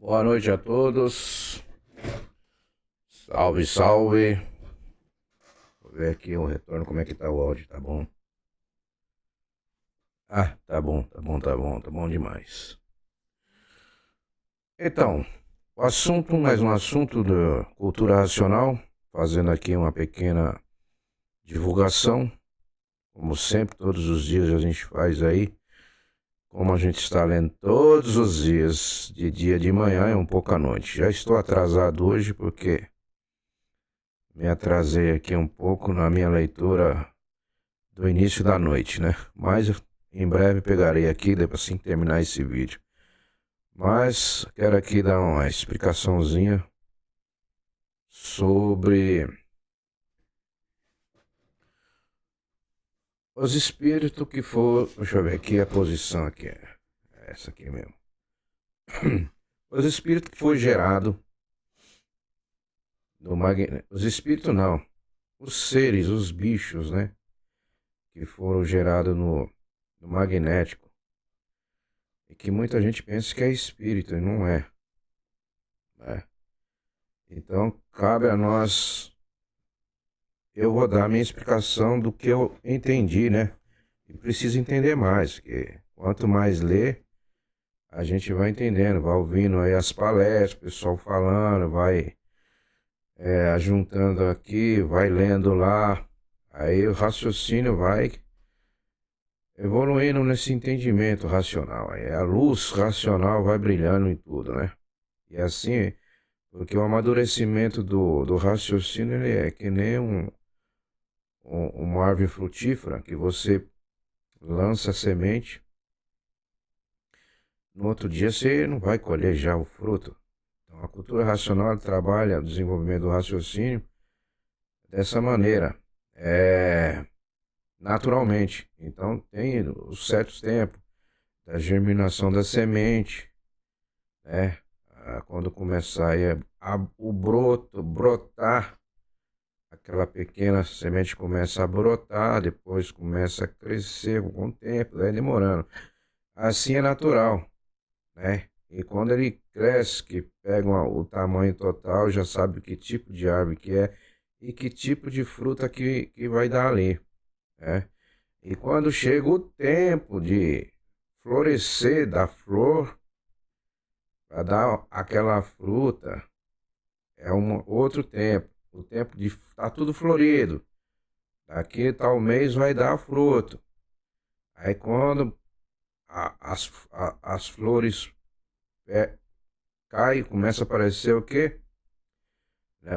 Boa noite a todos. Salve, salve. Vou ver aqui o retorno, como é que tá o áudio, tá bom? Ah, tá bom demais. Então, mais um assunto da cultura racional, fazendo aqui uma pequena divulgação, como sempre, todos os dias a gente faz aí, como a gente está lendo todos os dias, de dia de manhã e um pouco à noite. Já estou atrasado hoje porque me atrasei aqui um pouco na minha leitura do início da noite, né? Mas em breve pegarei aqui, depois assim que terminar esse vídeo. Mas quero aqui dar uma explicaçãozinha sobre os espíritos que for. Deixa eu ver aqui a posição aqui. É essa aqui mesmo. Os espíritos que foi gerado do magneto. Os espíritos não. Os seres, os bichos, né? Que foram gerados no magnético. E que muita gente pensa que é espírito e não é, né? Então cabe a nós. Eu vou dar a minha explicação do que eu entendi, né? E preciso entender mais, porque quanto mais ler, a gente vai entendendo, vai ouvindo aí as palestras, o pessoal falando, vai juntando aqui, vai lendo lá, aí o raciocínio vai evoluindo nesse entendimento racional. Aí a luz racional vai brilhando em tudo, né? E assim, porque o amadurecimento do raciocínio ele é que nem uma árvore frutífera que você lança a semente, no outro dia você não vai colher já o fruto. Então a cultura racional trabalha o desenvolvimento do raciocínio dessa maneira, naturalmente. Então tem os certos tempos da germinação da semente, né? Quando começar o broto, brotar, aquela pequena semente começa a brotar, depois começa a crescer com o tempo, daí demorando. Assim é natural, né? E quando ele cresce, que pega o tamanho total, já sabe que tipo de árvore que é e que tipo de fruta que vai dar ali, né? E quando chega o tempo de florescer da flor, para dar aquela fruta, é um outro tempo. O tempo de tá tudo florido. Daqui tal mês vai dar fruto. Aí quando as flores caem, começa a aparecer o quê?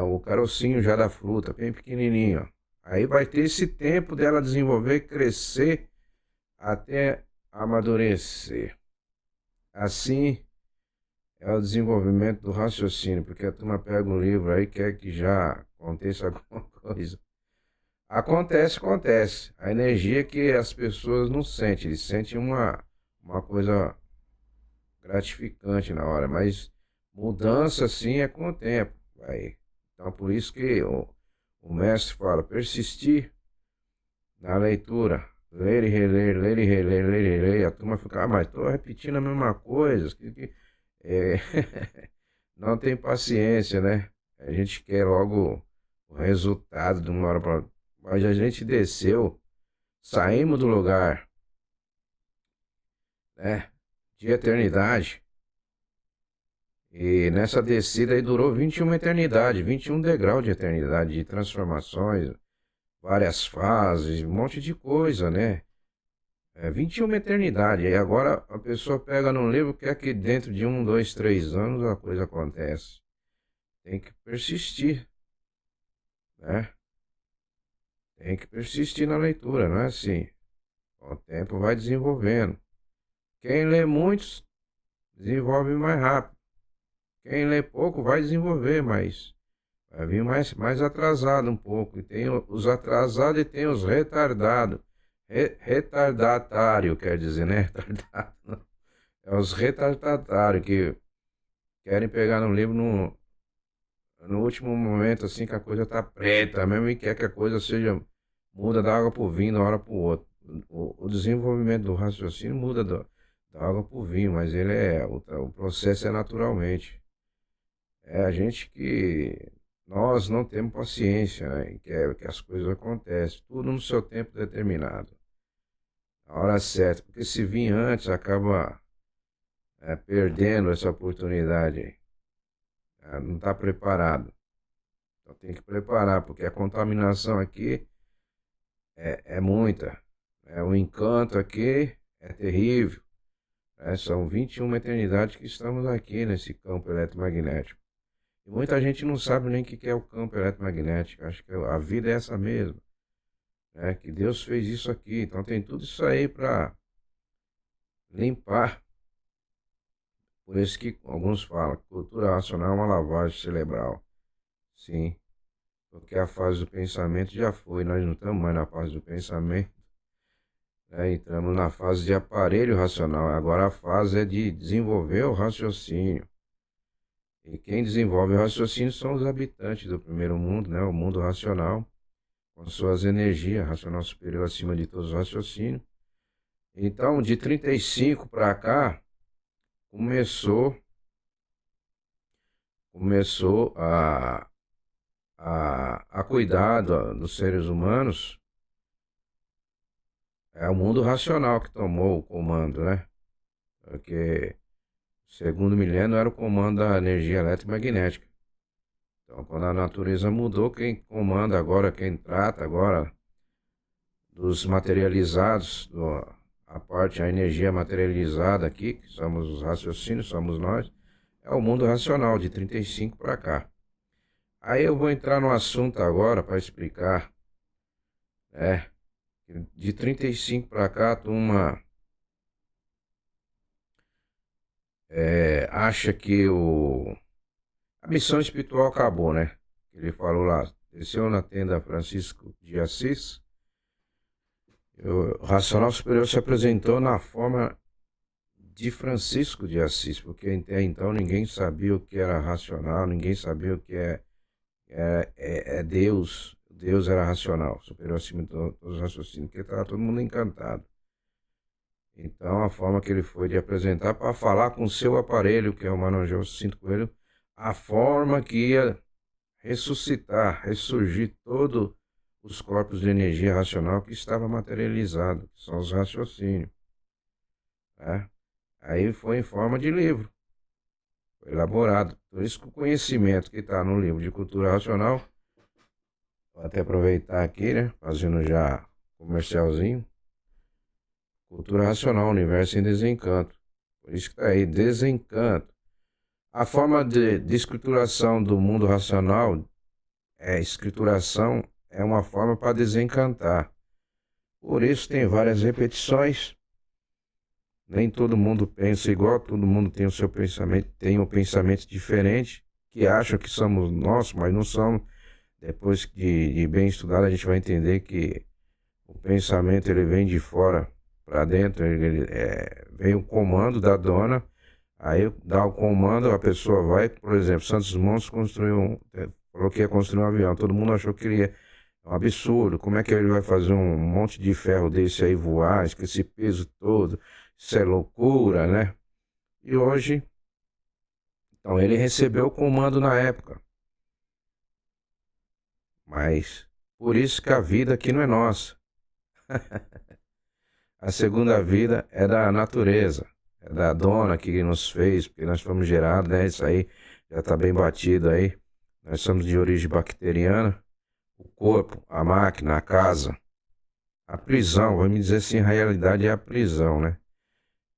O carocinho já da fruta, bem pequenininho. Ó. Aí vai ter esse tempo dela desenvolver, crescer, até amadurecer. Assim é o desenvolvimento do raciocínio, porque a turma pega um livro aí e quer que já aconteça alguma coisa. Acontece. A energia que as pessoas não sentem, eles sentem uma coisa gratificante na hora, mas mudança sim é com o tempo. Vai. Então por isso que o mestre fala, persistir na leitura, ler e reler, ler e reler, ler e reler. A turma fica, mas estou repetindo a mesma coisa. É, não tem paciência, né? A gente quer logo o resultado de uma hora para outra. Mas a gente desceu, saímos do lugar, né? De eternidade. E nessa descida aí durou 21 eternidade, 21 degraus de eternidade, de transformações, várias fases, um monte de coisa, né? 21 eternidade. E agora a pessoa pega num livro que é que dentro de 1, 2, 3 anos a coisa acontece. Tem que persistir, né? Tem que persistir na leitura, não é assim. Com o tempo vai desenvolvendo. Quem lê muitos desenvolve mais rápido. Quem lê pouco vai desenvolver mais. Vai vir mais atrasado um pouco. E tem os atrasados e tem os retardados. Retardatário, quer dizer, né? Retardado, não. É os retardatários que querem pegar no livro no último momento, assim, que a coisa tá preta mesmo e quer que a coisa seja. Muda da água pro vinho, da hora pro outro. O desenvolvimento do raciocínio muda da água pro vinho, mas o processo é naturalmente. É a gente que nós não temos paciência, né? Que as coisas acontecem, tudo no seu tempo determinado, a hora certa, porque se vir antes acaba perdendo essa oportunidade, não está preparado. Então tem que preparar, porque a contaminação aqui é muita. O encanto aqui é terrível. São 21 eternidades que estamos aqui nesse campo eletromagnético. E muita gente não sabe nem o que é o campo eletromagnético. Acho que a vida é essa mesmo. Que Deus fez isso aqui. Então tem tudo isso aí para limpar. Por isso que alguns falam que cultura racional é uma lavagem cerebral. Sim, porque a fase do pensamento já foi. Nós não estamos mais na fase do pensamento. Entramos na fase de aparelho racional. Agora a fase é de desenvolver o raciocínio. E quem desenvolve o raciocínio são os habitantes do primeiro mundo, né? O mundo racional, com suas energias, racional superior acima de todos os raciocínios. Então, de 35 para cá, começou a cuidar dos seres humanos. É o mundo racional que tomou o comando, né? Porque o segundo milênio era o comando da energia eletromagnética. Então, quando a natureza mudou, quem comanda agora, quem trata agora dos materializados, a energia materializada aqui, que somos os raciocínios, somos nós, é o mundo racional, de 35 para cá. Aí eu vou entrar no assunto agora para explicar, de 35 para cá, a turma acha que a missão espiritual acabou, né? Ele falou lá, desceu na tenda Francisco de Assis, o racional superior se apresentou na forma de Francisco de Assis, porque até então ninguém sabia o que era racional, ninguém sabia o que é Deus. Deus era racional, superior acima de todos os raciocínios, porque estava todo mundo encantado. Então a forma que ele foi de apresentar para falar com o seu aparelho, que é o Manojão Cinto Coelho, a forma que ia ressuscitar, ressurgir todos os corpos de energia racional que estava materializado, que são os raciocínios. Aí foi em forma de livro, foi elaborado. Por isso que o conhecimento que está no livro de cultura racional, vou até aproveitar aqui, né, fazendo já comercialzinho, cultura racional, universo em desencanto. Por isso que está aí, desencanto. A forma de escrituração do mundo racional, escrituração é uma forma para desencantar. Por isso tem várias repetições. Nem todo mundo pensa igual, todo mundo tem o seu pensamento, tem um pensamento diferente, que acham que somos nós, mas não somos. Depois de bem estudado, a gente vai entender que o pensamento ele vem de fora para dentro, vem o comando da dona, aí dá o comando, a pessoa vai, por exemplo, Santos Montes falou que ia construir um avião, todo mundo achou que ele ia, é um absurdo, como é que ele vai fazer um monte de ferro desse aí voar, com esse peso todo, isso é loucura, né? E hoje, então ele recebeu o comando na época, mas por isso que a vida aqui não é nossa. A segunda vida é da natureza, é da dona que nos fez, porque nós fomos gerados, né? Isso aí já está bem batido aí. Nós somos de origem bacteriana. O corpo, a máquina, a casa, a prisão, vamos dizer assim, a realidade é a prisão, né?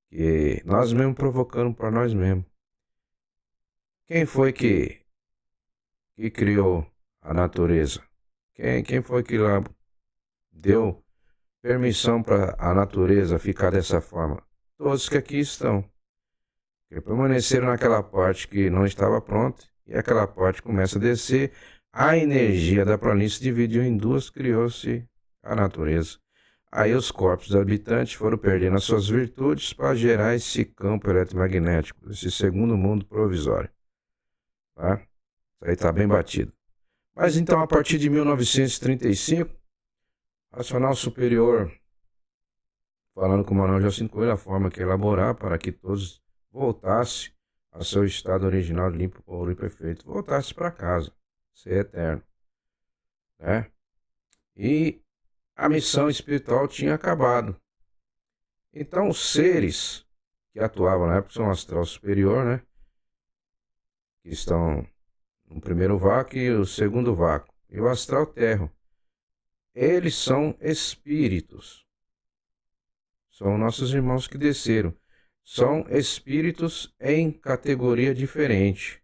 Que nós mesmos provocando para nós mesmos. Quem foi que criou a natureza? Quem foi que lá deu permissão para a natureza ficar dessa forma? Todos que aqui estão, que permaneceram naquela parte que não estava pronta, e aquela parte começa a descer, a energia da planície dividiu em duas, criou-se a natureza. Aí os corpos habitantes foram perdendo as suas virtudes para gerar esse campo eletromagnético, esse segundo mundo provisório. Tá? Isso aí está bem batido. Mas então, a partir de 1935, racional superior falando com o Manuel Jacinto Coelho a forma que elaborar para que todos voltassem ao seu estado original limpo, puro e perfeito, voltasse para casa, ser eterno, né? E a missão espiritual tinha acabado. Então os seres que atuavam na época são o astral superior, né? Que estão no primeiro vácuo e o segundo vácuo. E o astral terra. Eles são espíritos. São nossos irmãos que desceram. São espíritos em categoria diferente.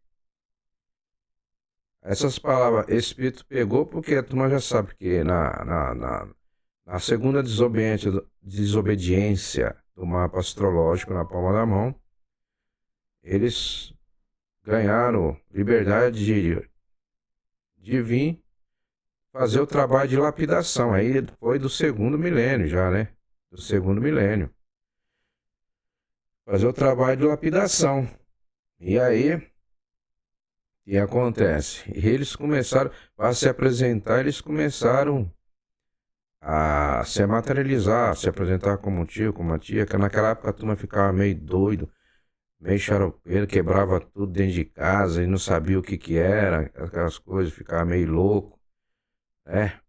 Essas palavras espírito pegou porque a turma já sabe que na segunda desobediência do mapa astrológico na palma da mão, eles ganharam liberdade de vir fazer o trabalho de lapidação. Aí foi do segundo milênio já, né? Do segundo milênio. Fazer o trabalho de lapidação. E aí, o que acontece? Eles começaram, para se apresentar, eles começaram a se materializar, se apresentar como um tio, como uma tia, que naquela época a turma ficava meio doido, meio xaropeiro, quebrava tudo dentro de casa e não sabia o que era, aquelas coisas, ficava meio louco, né?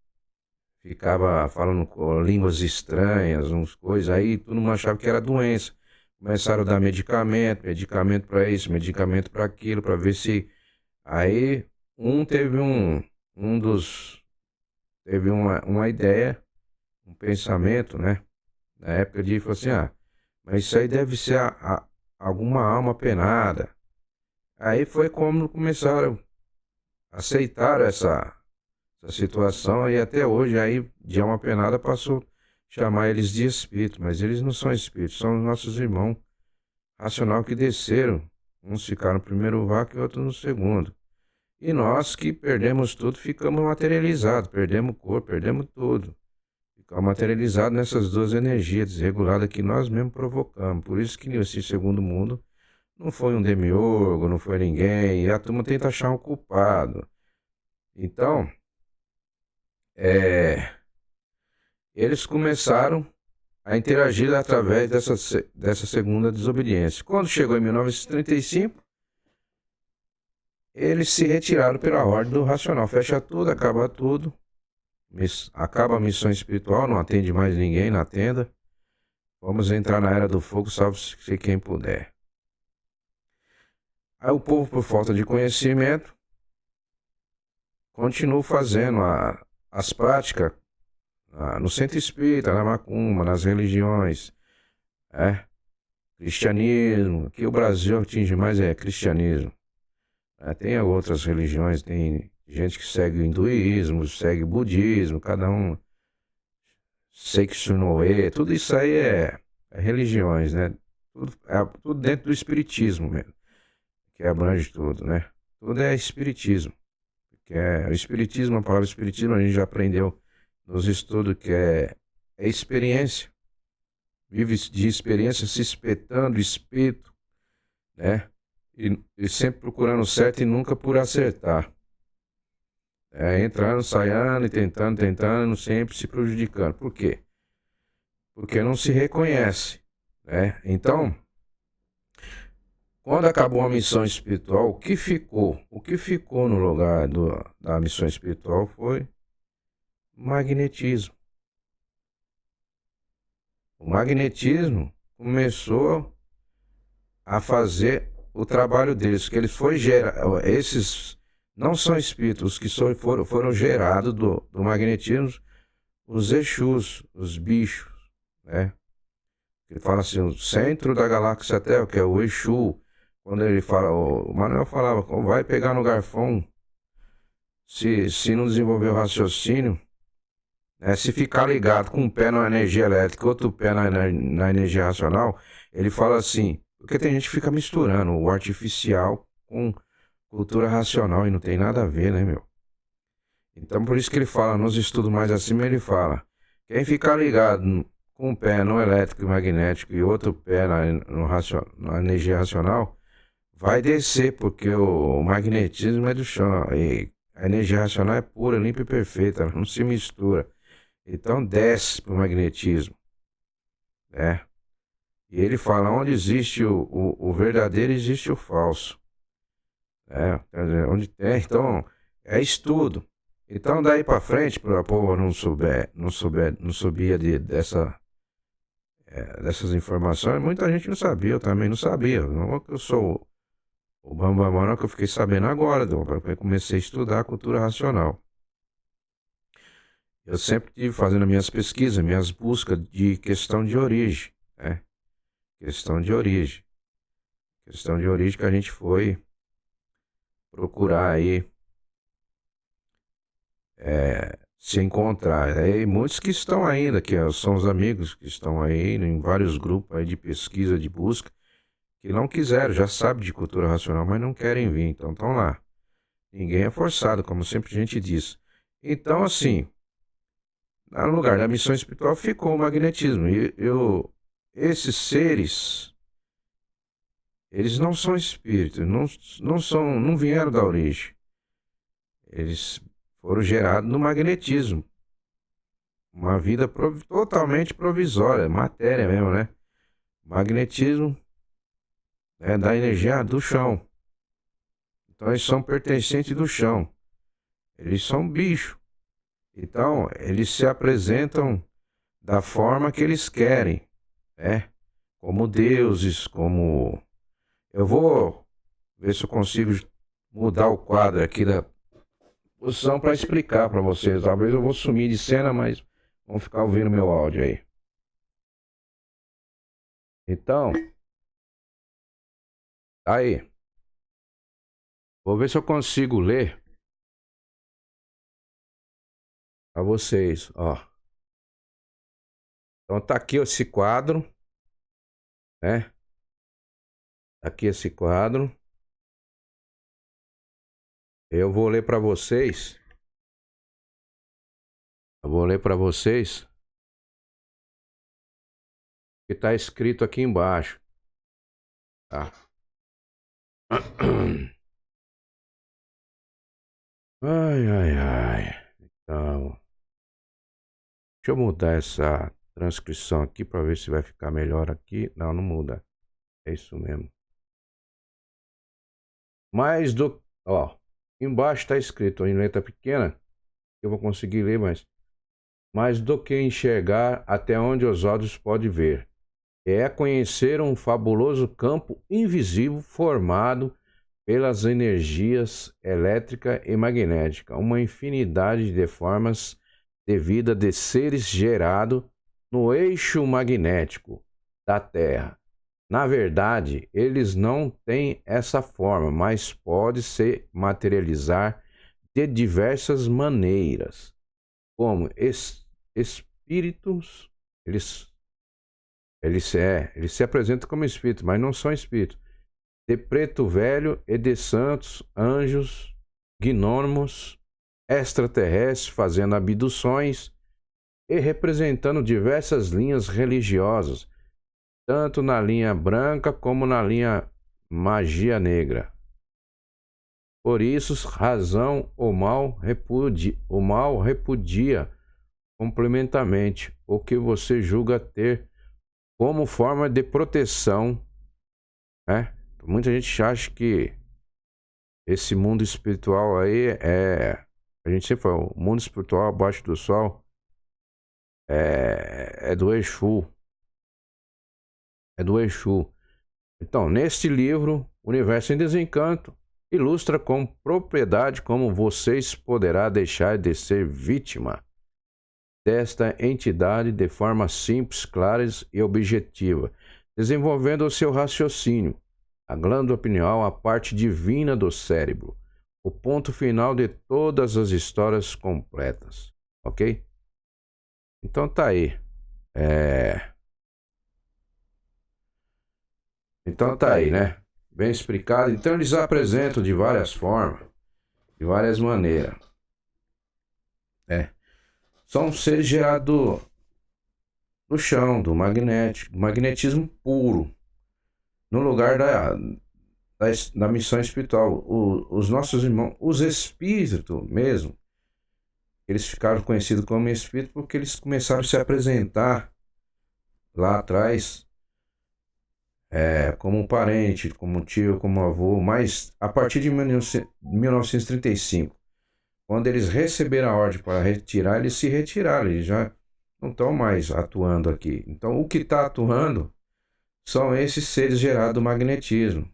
Ficava falando com línguas estranhas, umas coisas, aí todo mundo achava que era doença. Começaram a dar medicamento para isso, medicamento para aquilo, para ver se... Aí teve teve uma ideia, um pensamento, né? Na época de falou assim, mas isso aí deve ser alguma alma penada. Aí foi como começaram a aceitar essa situação e até hoje aí de alma penada passou a chamar eles de espírito, mas eles não são espíritos, são nossos irmãos racional que desceram. Uns ficaram no primeiro vácuo e outros no segundo. E nós que perdemos tudo, ficamos materializados, perdemos o corpo, perdemos tudo. Ficamos materializados nessas duas energias desreguladas que nós mesmos provocamos. Por isso que esse segundo mundo não foi um demiurgo, não foi ninguém, e a turma tenta achar um culpado. Então, eles começaram a interagir através dessa segunda desobediência. Quando chegou em 1935, eles se retiraram pela ordem do racional. Fecha tudo, acaba tudo. Acaba a missão espiritual, não atende mais ninguém na tenda. Vamos entrar na era do fogo, salve-se quem puder. Aí o povo, por falta de conhecimento, continua fazendo as práticas no centro espírita, na macumba, nas religiões, cristianismo. Aqui o Brasil atinge mais cristianismo. Tem outras religiões, tem gente que segue o hinduísmo, segue o budismo, cada um Seiksunoe, tudo isso aí é religiões, né? Tudo dentro do espiritismo mesmo, que abrange tudo, né? Tudo é espiritismo. O espiritismo, a palavra espiritismo, a gente já aprendeu nos estudos que é experiência. Vive de experiência, se espetando, espeto, né? E sempre procurando o certo e nunca por acertar. Entrando, saindo e tentando, sempre se prejudicando. Por quê? Porque não se reconhece, né? Então, quando acabou a missão espiritual, o que ficou no lugar da missão espiritual foi magnetismo. O magnetismo começou a fazer o trabalho deles, que eles foi esses não são espíritos, que foram gerados do magnetismo, os Exus, os bichos, né? Ele fala assim, o centro da galáxia Terra, que é o Exu. Quando ele fala, o Manuel falava, vai pegar no garfão, se não desenvolver o raciocínio, né? Se ficar ligado com um pé na energia elétrica e outro pé na energia racional, ele fala assim, porque tem gente que fica misturando o artificial com cultura racional e não tem nada a ver, né, meu? Então por isso que ele fala, nos estudos mais acima ele fala, quem ficar ligado com um pé no elétrico e magnético e outro pé na energia racional, vai descer, porque o magnetismo é do chão e a energia racional é pura, limpa e perfeita, ela não se mistura. Então desce pro magnetismo, né? E ele fala onde existe o verdadeiro, existe o falso. Quer dizer, onde tem, então, é estudo. Então daí para frente, para o povo não sabia dessas informações, muita gente não sabia, eu também não sabia. Não é que eu sou o Bambam, não, que eu fiquei sabendo agora, eu comecei a estudar a cultura racional. Eu sempre estive fazendo minhas pesquisas, minhas buscas de questão de origem, né? Questão de origem. Questão de origem que a gente foi procurar aí se encontrar. E muitos que estão ainda, são os amigos que estão aí em vários grupos aí de pesquisa, de busca, que não quiseram, já sabem de cultura racional, mas não querem vir, então estão lá. Ninguém é forçado, como sempre a gente diz. Então, assim, no lugar da missão espiritual ficou o magnetismo. Esses seres, eles não são espíritos, não vieram da origem. Eles foram gerados no magnetismo. Uma vida totalmente provisória, matéria mesmo, né? Magnetismo é da energia do chão. Então eles são pertencentes do chão. Eles são bicho. Então eles se apresentam da forma que eles querem, né? Como deuses, como... Eu vou ver se eu consigo mudar o quadro aqui da posição para explicar para vocês. Talvez eu vou sumir de cena, mas vão ficar ouvindo meu áudio aí. Então, aí. Vou ver se eu consigo ler para vocês, ó. Então tá aqui esse quadro, né? Tá aqui esse quadro. Eu vou ler para vocês. Eu vou ler para vocês o que tá escrito aqui embaixo. Tá? Ai, ai, ai. Então, deixa eu mudar essa transcrição aqui para ver se vai ficar melhor aqui. Não, não muda. É isso mesmo. Mais do... Ó, embaixo tá escrito em letra pequena. Eu vou conseguir ler, mas... Mais do que enxergar até onde os olhos podem ver. É conhecer um fabuloso campo invisível formado pelas energias elétrica e magnética, uma infinidade de formas de vida de seres gerados no eixo magnético da Terra. Na verdade, eles não têm essa forma, mas pode se materializar de diversas maneiras, como espíritos, eles se apresentam como espíritos, mas não são espíritos. De preto velho e de santos, anjos, gnômos, extraterrestres fazendo abduções e representando diversas linhas religiosas, tanto na linha branca como na linha magia negra. Por isso, razão o mal repudia complementamente o que você julga ter como forma de proteção, né? Muita gente acha que esse mundo espiritual aí a gente sempre fala, o mundo espiritual abaixo do sol é do Exu. É do Exu. Então, neste livro, Universo em Desencanto, ilustra com propriedade como vocês poderá deixar de ser vítima desta entidade de forma simples, clara e objetiva, desenvolvendo o seu raciocínio, a glândula pineal, a parte divina do cérebro, o ponto final de todas as histórias completas, ok? Então tá aí. Então tá aí, né? Bem explicado. Então eles apresentam de várias formas, de várias maneiras. São seres gerados do chão, do magnetismo puro, no lugar da missão espiritual. Os nossos irmãos, os espíritos mesmo, eles ficaram conhecidos como espíritos porque eles começaram a se apresentar lá atrás, como um parente, como um tio, como um avô, mas a partir de 1935, quando eles receberam a ordem para retirar, eles se retiraram, eles já não estão mais atuando aqui. Então, o que está atuando são esses seres gerados do magnetismo,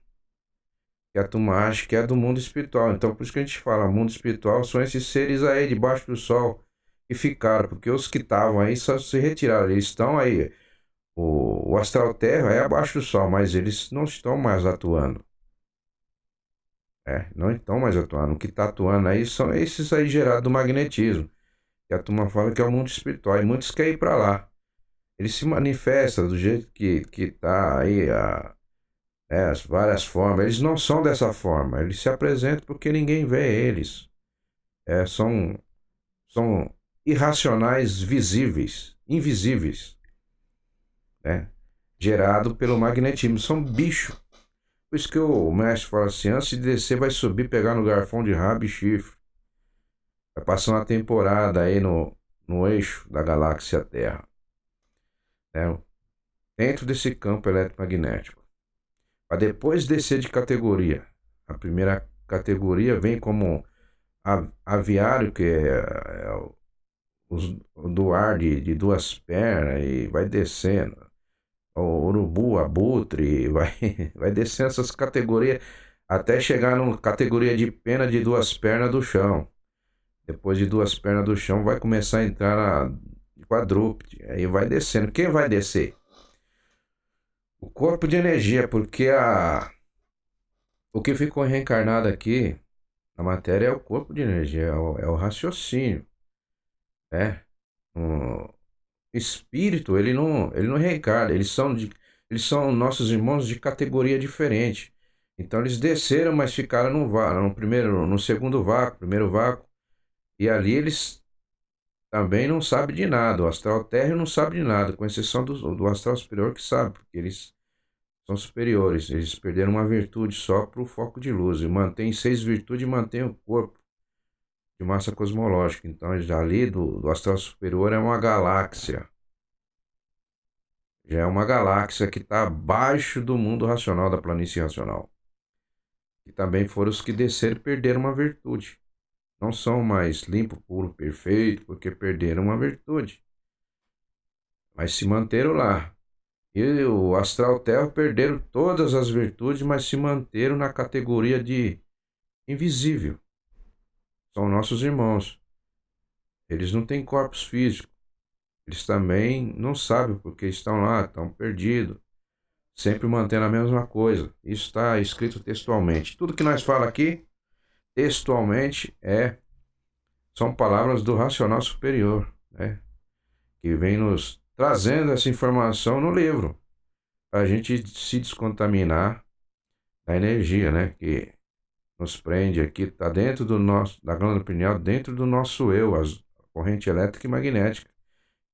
que a turma acha que é do mundo espiritual. Então, por isso que a gente fala, mundo espiritual são esses seres aí debaixo do sol que ficaram, porque os que estavam aí só se retiraram, eles estão aí. O astral terra é abaixo do sol, mas eles não estão mais atuando. Não estão mais atuando. O que está atuando aí são esses aí gerados do magnetismo, que a turma fala que é o mundo espiritual, e muitos querem ir para lá. Ele se manifesta do jeito que está aí, as várias formas. Eles não são dessa forma, eles se apresentam porque ninguém vê eles. São irracionais visíveis, invisíveis, né? Gerado pelo magnetismo. São bichos. Por isso que o mestre fala assim: antes de descer, vai subir, pegar no garfão de rabo e chifre. Vai passar uma temporada aí no eixo da galáxia Terra, né? Dentro desse campo eletromagnético. Para depois descer de categoria. A primeira categoria vem como aviário, que é o do ar de duas pernas, e vai descendo. O urubu, abutre, vai descendo essas categorias até chegar na categoria de pena de duas pernas do chão. Depois de duas pernas do chão, vai começar a entrar na quadrúpede. Aí vai descendo. Quem vai descer? O corpo de energia, porque o que ficou reencarnado aqui na matéria é o corpo de energia, é o raciocínio, né? O espírito, ele não reencarna, eles são nossos irmãos de categoria diferente. Então eles desceram, mas ficaram no primeiro, no segundo vácuo, primeiro vácuo, e ali eles também não sabem de nada. O astral terra não sabe de nada, com exceção do astral superior que sabe, porque eles são superiores. Eles perderam uma virtude só para o foco de luz. E mantém 6 virtudes e mantém o corpo de massa cosmológica. Então, já ali do astral superior é uma galáxia. Já é uma galáxia que está abaixo do mundo racional, da planície racional. E também foram os que desceram e perderam uma virtude. Não são mais limpo, puro, perfeito, porque perderam uma virtude. Mas se manteram lá. E o astral terra perderam todas as virtudes, mas se manteram na categoria de invisível. São nossos irmãos. Eles não têm corpos físicos. Eles também não sabem porque estão lá, estão perdidos. Sempre mantendo a mesma coisa. Isso está escrito textualmente. Tudo que nós falamos aqui, textualmente, são palavras do racional superior, né? Que vem nos trazendo essa informação no livro, para a gente se descontaminar da energia, né? Que nos prende aqui, está dentro da glândula pineal, dentro do nosso eu, a corrente elétrica e magnética,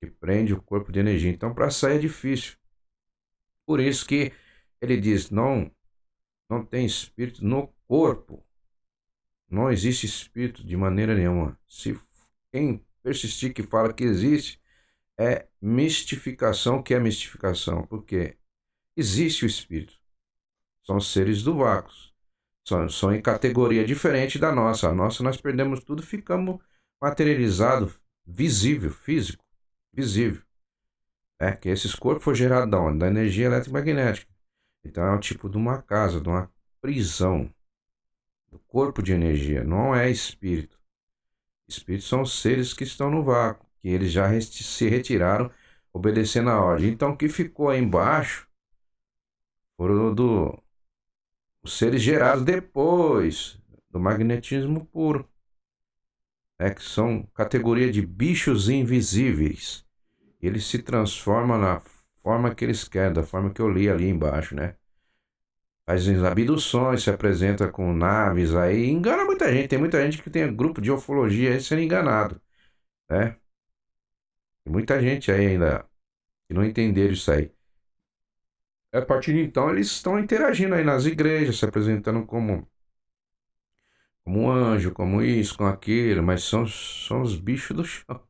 que prende o corpo de energia. Então, para sair é difícil. Por isso que ele diz: não tem espírito no corpo. Não existe espírito de maneira nenhuma. Se quem persistir que fala que existe, é mistificação, que é mistificação. Porque existe o espírito. São seres do vácuo. São em categoria diferente da nossa. A nossa nós perdemos tudo, ficamos materializado, visível, físico, visível. Que esses corpos foram gerados da onde? Da energia eletromagnética. Então é um tipo de uma casa, de uma prisão do corpo de energia. Não é espírito. Espíritos são seres que estão no vácuo, que eles já se retiraram obedecendo a ordem. Então o que ficou aí embaixo foram os seres gerados depois do magnetismo puro, que são categoria de bichos invisíveis. Eles se transformam na forma que eles querem, da forma que eu li ali embaixo, né? Fazem abduções, se apresenta com naves aí, engana muita gente. Tem muita gente que tem grupo de ufologia aí sendo enganado, né? Tem muita gente aí ainda que não entenderam isso aí. A partir de então, eles estão interagindo aí nas igrejas, se apresentando como um anjo, como isso, com aquilo, mas são os bichos do chão.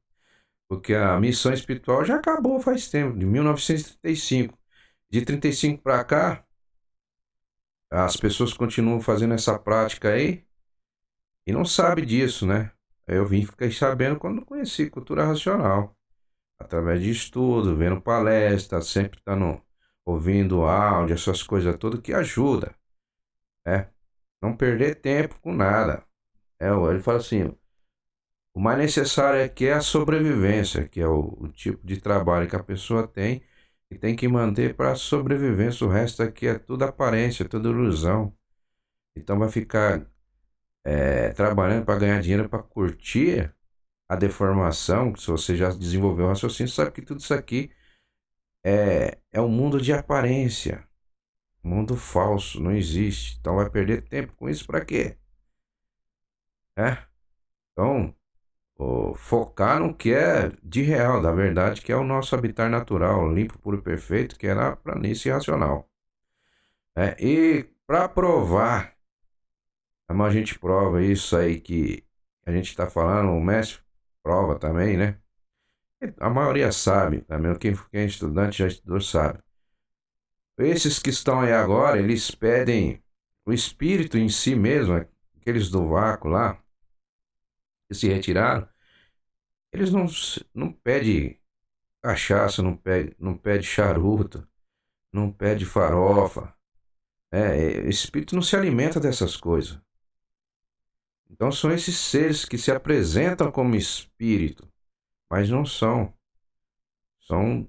Porque a missão espiritual já acabou faz tempo, de 1935. De 35 para cá, as pessoas continuam fazendo essa prática aí e não sabem disso, né? Eu fiquei sabendo quando conheci cultura racional, através de estudo, vendo palestra, sempre estando ouvindo áudio, essas coisas todas que ajuda, né? Não perder tempo com nada. Ele fala assim, o mais necessário aqui é a sobrevivência, que é o tipo de trabalho que a pessoa tem e tem que manter para a sobrevivência. O resto aqui é tudo aparência, tudo ilusão. Então vai ficar trabalhando para ganhar dinheiro, para curtir a deformação. Se você já desenvolveu o raciocínio, sabe que tudo isso aqui é um mundo de aparência, um mundo falso, não existe. Então vai perder tempo com isso para quê? É? Então, focar no que é de real, da verdade, que é o nosso habitat natural, limpo, puro e perfeito, que é na planície racional. E para provar, como a gente prova isso aí que a gente está falando, o mestre prova também, né? A maioria sabe, também quem é estudante já estudou sabe. Esses que estão aí agora, eles pedem o espírito em si mesmo, aqueles do vácuo lá, que se retiraram, eles não pedem cachaça, não pede charuto, não pede farofa. O espírito não se alimenta dessas coisas. Então são esses seres que se apresentam como espírito, mas não são. São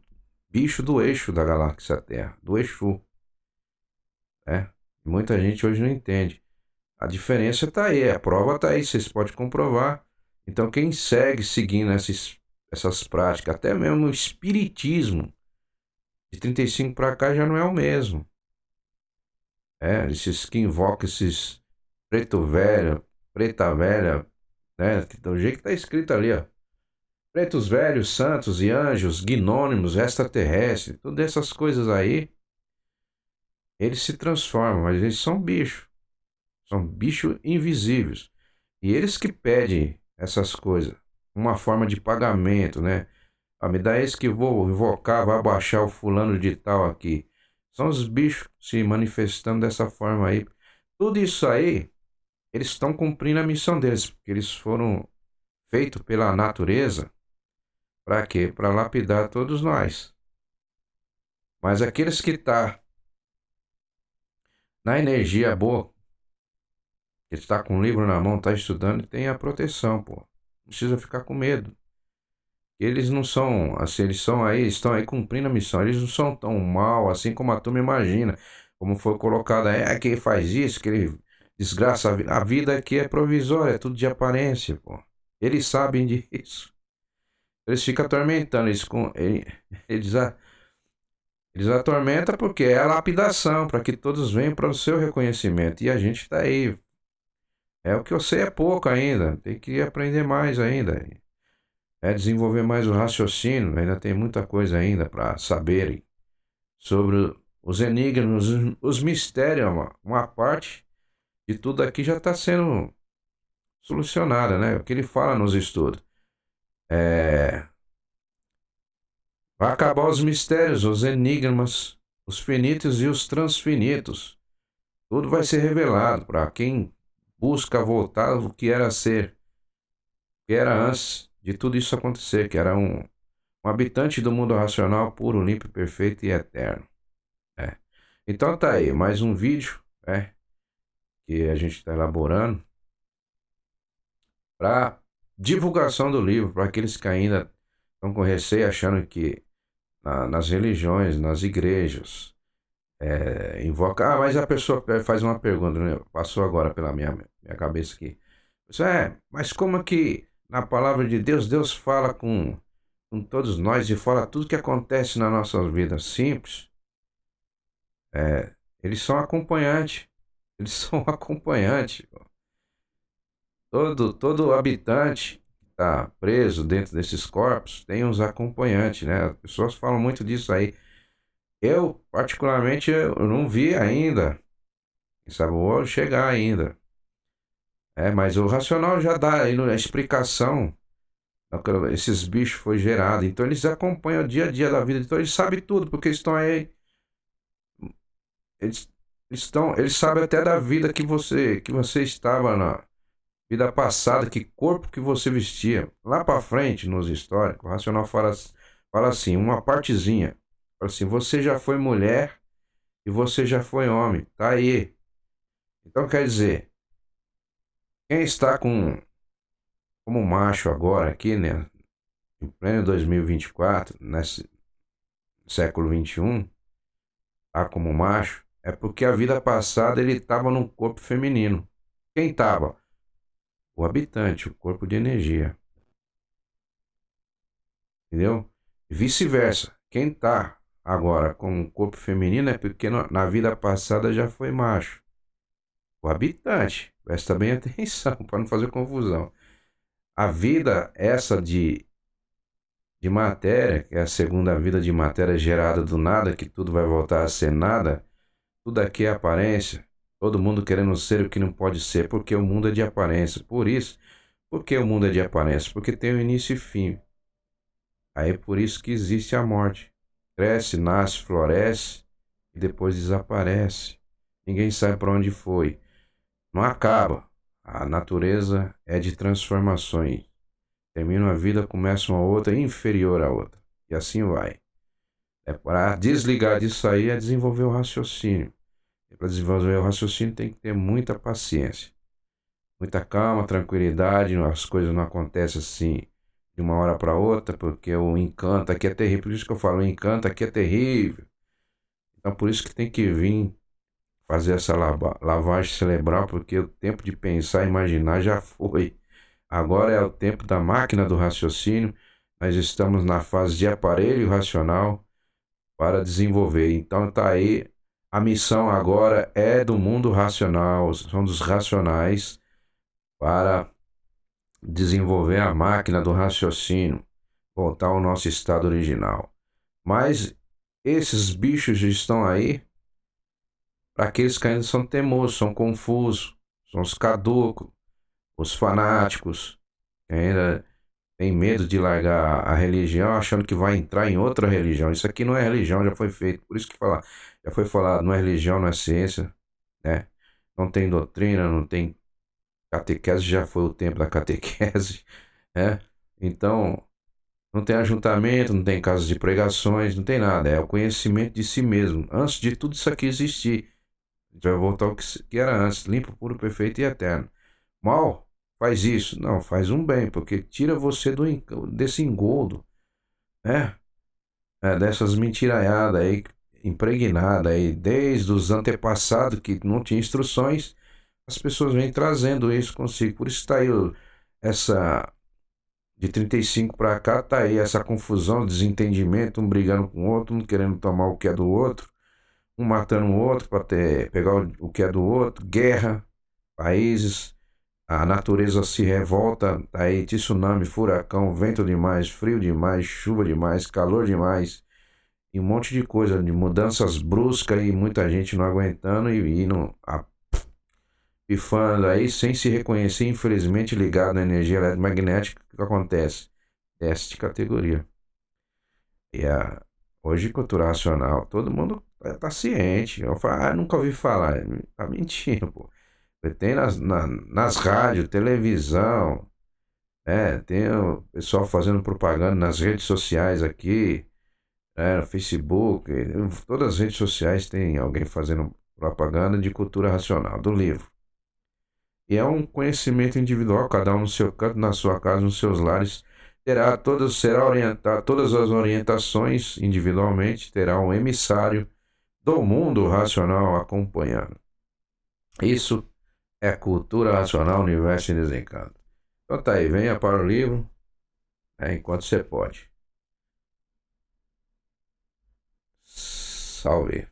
bicho do eixo da galáxia Terra, do Exu. Né? Muita gente hoje não entende. A diferença está aí, a prova está aí, vocês podem comprovar. Então quem segue seguindo essas práticas, até mesmo o espiritismo, de 35 para cá já não é o mesmo. Esses que invocam esses preto velho, preta velha, né? Do jeito que tá escrito ali, ó. Pretos velhos, santos e anjos, gnônimos, extraterrestres, todas essas coisas aí, eles se transformam, mas eles são bichos invisíveis. E eles que pedem essas coisas, uma forma de pagamento, né? Me dá esse que vou invocar, vai baixar o fulano de tal aqui. São os bichos se manifestando dessa forma aí. Tudo isso aí, eles estão cumprindo a missão deles, porque eles foram feitos pela natureza para quê? Para lapidar todos nós. Mas aqueles que tá na energia boa, que está com o livro na mão, está estudando, tem a proteção, pô. Não precisa ficar com medo. Eles não são, assim, estão aí cumprindo a missão. Eles não são tão mal assim como a turma imagina. Como foi colocado aí, que ele faz isso, que ele desgraça a vida. A vida aqui é provisória, é tudo de aparência, pô. Eles sabem disso. Eles ficam atormentando isso com. Eles, eles atormentam porque é a lapidação, para que todos venham para o seu reconhecimento. E a gente está aí. O que eu sei é pouco ainda. Tem que aprender mais ainda. Desenvolver mais o raciocínio. Ainda tem muita coisa ainda para saberem sobre os enigmas, os mistérios. Uma parte de tudo aqui já está sendo solucionada, né? O que ele fala nos estudos. Vai acabar os mistérios, os enigmas, os finitos e os transfinitos. Tudo vai ser revelado para quem busca voltar ao que era ser, que era antes de tudo isso acontecer, que era um habitante do mundo racional puro, limpo, perfeito e eterno. É. Então tá aí, mais um vídeo que a gente está elaborando para divulgação do livro, para aqueles que ainda estão com receio, achando que nas religiões, nas igrejas, invoca. Mas a pessoa faz uma pergunta, né? Passou agora pela minha cabeça aqui. Mas como que na palavra de Deus, Deus fala com todos nós e fala tudo que acontece na nossa vida simples? Eles são acompanhantes. Eles são acompanhantes. Todo habitante que está preso dentro desses corpos tem uns acompanhantes, né? As pessoas falam muito disso aí. Eu, particularmente, eu não vi ainda. Quem sabe eu vou chegar ainda. Mas o racional já dá aí a explicação Esses bichos foi gerado. Então eles acompanham o dia a dia da vida. Então eles sabem tudo, porque estão aí. Eles, eles sabem até da vida que você estava na vida passada, que corpo que você vestia. Lá pra frente, nos históricos, o racional fala assim, uma partezinha. Fala assim, você já foi mulher e você já foi homem. Tá aí. Então quer dizer, quem está como macho agora aqui, né? Em pleno 2024, nesse século 21, tá como macho, é porque a vida passada ele estava num corpo feminino. Quem estava? O habitante, o corpo de energia. Entendeu? Vice-versa. Quem tá agora com o corpo feminino é porque na vida passada já foi macho. O habitante. Presta bem atenção para não fazer confusão. A vida, essa de matéria, que é a segunda vida de matéria gerada do nada, que tudo vai voltar a ser nada, tudo aqui é aparência. Todo mundo querendo ser o que não pode ser, porque o mundo é de aparência. Por isso, por que o mundo é de aparência? Porque tem o início e fim. Aí é por isso que existe a morte. Cresce, nasce, floresce e depois desaparece. Ninguém sabe para onde foi. Não acaba. A natureza é de transformações. Termina uma vida, começa uma outra inferior à outra. E assim vai. É para desligar disso aí é desenvolver o raciocínio. E para desenvolver o raciocínio tem que ter muita paciência. Muita calma, tranquilidade, as coisas não acontecem assim de uma hora para outra, porque o encanto aqui é terrível. Por isso que eu falo, o encanto aqui é terrível. Então por isso que tem que vir fazer essa lavagem cerebral, porque o tempo de pensar e imaginar já foi. Agora é o tempo da máquina do raciocínio. Nós estamos na fase de aparelho racional para desenvolver. Então tá aí, a missão agora é do mundo racional, são dos racionais para desenvolver a máquina do raciocínio, voltar ao nosso estado original. Mas esses bichos estão aí para aqueles que ainda são teimosos, são confusos, são os caducos, os fanáticos, que ainda tem medo de largar a religião achando que vai entrar em outra religião. Isso aqui não é religião, já foi feito. Por isso que já foi falado, não é religião, não é ciência, né? Não tem doutrina, não tem catequese, já foi o tempo da catequese, né? Então, não tem ajuntamento, não tem casas de pregações, não tem nada. É o conhecimento de si mesmo. Antes de tudo isso aqui existir, a gente vai voltar ao que era antes, limpo, puro, perfeito e eterno. Mal, faz isso. Não, faz um bem, porque tira você desse engodo, né? Dessas mentiraiadas aí, impregnadas aí, desde os antepassados que não tinha instruções, as pessoas vêm trazendo isso consigo. Por isso está aí essa. De 35 para cá, tá aí essa confusão, desentendimento, um brigando com o outro, um querendo tomar o que é do outro, um matando o outro para pegar o que é do outro, guerra, países. A natureza se revolta, tá aí tsunami, furacão, vento demais, frio demais, chuva demais, calor demais, e um monte de coisa, de mudanças bruscas e muita gente não aguentando e indo pifando aí sem se reconhecer, infelizmente ligado na energia eletromagnética, o que acontece? Desce de categoria. E hoje, cultura racional, todo mundo tá ciente. Eu falo, nunca ouvi falar. Tá mentindo, pô. Tem nas rádios, televisão, tem o pessoal fazendo propaganda nas redes sociais aqui, no Facebook, todas as redes sociais tem alguém fazendo propaganda de cultura racional, do livro. E é um conhecimento individual, cada um no seu canto, na sua casa, nos seus lares, será orientado, todas as orientações individualmente, terá um emissário do mundo racional acompanhando. Isso é cultura racional, universo em desencanto. Então tá aí, venha para o livro, enquanto você pode. Salve.